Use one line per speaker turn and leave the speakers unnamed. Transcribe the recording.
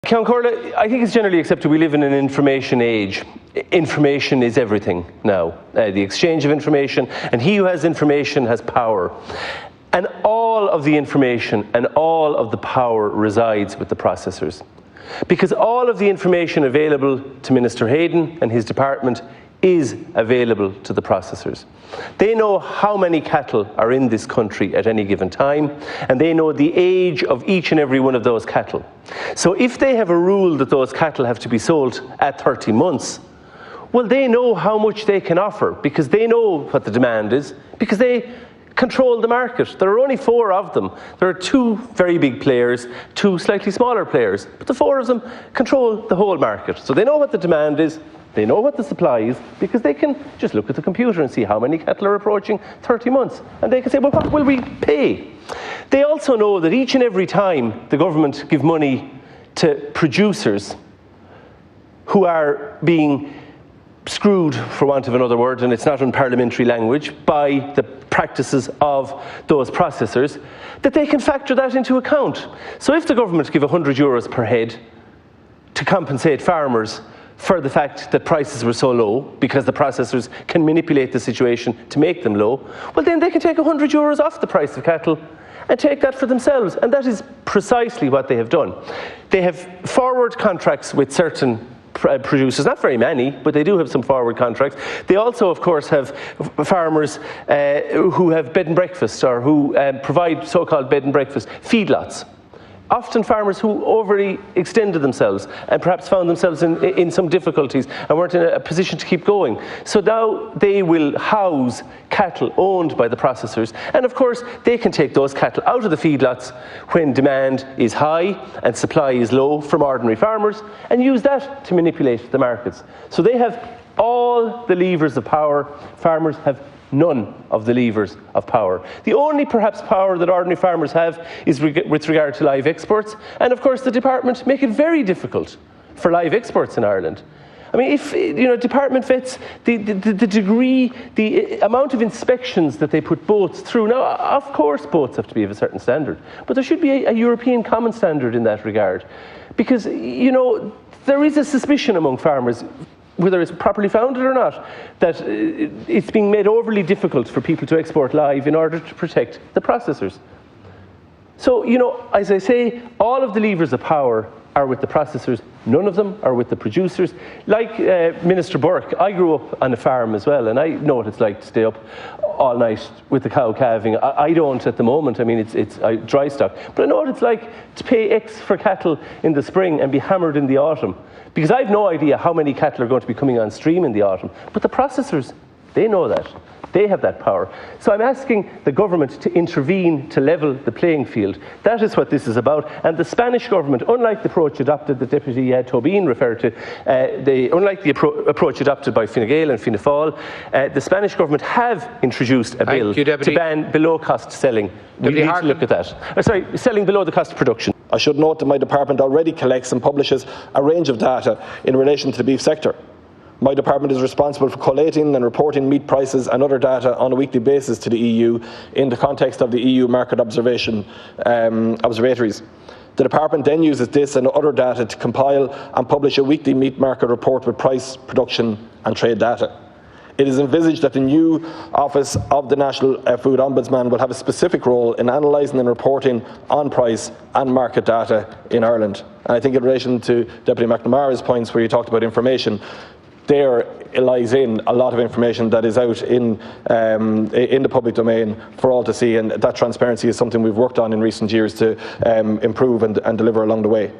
Count Corla, I think it's generally accepted we live in an information age. Information is everything now. The exchange of information, and he who has information has power. And all of the information and all of the power resides with the processors. Because all of the information available to Minister Hayden and his department is available to the processors. They know how many cattle are in this country at any given time, and they know the age of each and every one of those cattle. So if they have a rule that those cattle have to be sold at 30 months, well, they know how much they can offer because they know what the demand is, because they control the market. There are only 4 of them. There are 2 very big players, 2 slightly smaller players, but the 4 of them control the whole market. So they know what the demand is, they know what the supply is, because they can just look at the computer and see how many cattle are approaching 30 months. And they can say, well, what will we pay? They also know that each and every time the government give money to producers who are being screwed, for want of another word, and it's not in parliamentary language, by the practices of those processors, that they can factor that into account. So if the government give €100 per head to compensate farmers for the fact that prices were so low, because the processors can manipulate the situation to make them low, well then they can take €100 off the price of cattle and take that for themselves. And that is precisely what they have done. They have forward contracts with certain producers, not very many, but they do have some forward contracts. They also, of course, have farmers who have bed and breakfast, or who provide so-called bed and breakfast feedlots. Often farmers who overly extended themselves and perhaps found themselves in some difficulties and weren't in a position to keep going. So now they will house cattle owned by the processors, and of course they can take those cattle out of the feedlots when demand is high and supply is low from ordinary farmers, and use that to manipulate the markets. So they have all the levers of power. Farmers have none of the levers of power. The only perhaps power that ordinary farmers have is with regard to live exports, and of course the department make it very difficult for live exports in Ireland. I mean, if department vets, the degree, the amount of inspections that they put boats through. Now, of course boats have to be of a certain standard, but there should be a European common standard in that regard, because there is a suspicion among farmers, whether it's properly founded or not, that it's being made overly difficult for people to export live in order to protect the processors. So, as I say, all of the levers of power are with the processors. None of them are with the producers. Like Minister Burke, I grew up on a farm as well, and I know what it's like to stay up all night with the cow calving. I don't at the moment. I mean, it's dry stock. But I know what it's like to pay X for cattle in the spring and be hammered in the autumn. Because I have no idea how many cattle are going to be coming on stream in the autumn. But the processors, they know that. They have that power. So I'm asking the government to intervene to level the playing field. That is what this is about. And the Spanish government, unlike the approach adopted that Deputy Tobin referred to, unlike the approach adopted by Fine Gael and Fianna Fáil, the Spanish government have introduced a bill to ban below-cost selling. We need to look at that. Sorry, selling below the cost of production.
I should note that my department already collects and publishes a range of data in relation to the beef sector. My department is responsible for collating and reporting meat prices and other data on a weekly basis to the EU in the context of the EU market observatories. The department then uses this and other data to compile and publish a weekly meat market report with price, production and trade data. It is envisaged that the new Office of the National Food Ombudsman will have a specific role in analysing and reporting on price and market data in Ireland. And I think in relation to Deputy McNamara's points where you talked about information, there lies in a lot of information that is out in the public domain for all to see, and that transparency is something we've worked on in recent years to improve and deliver along the way.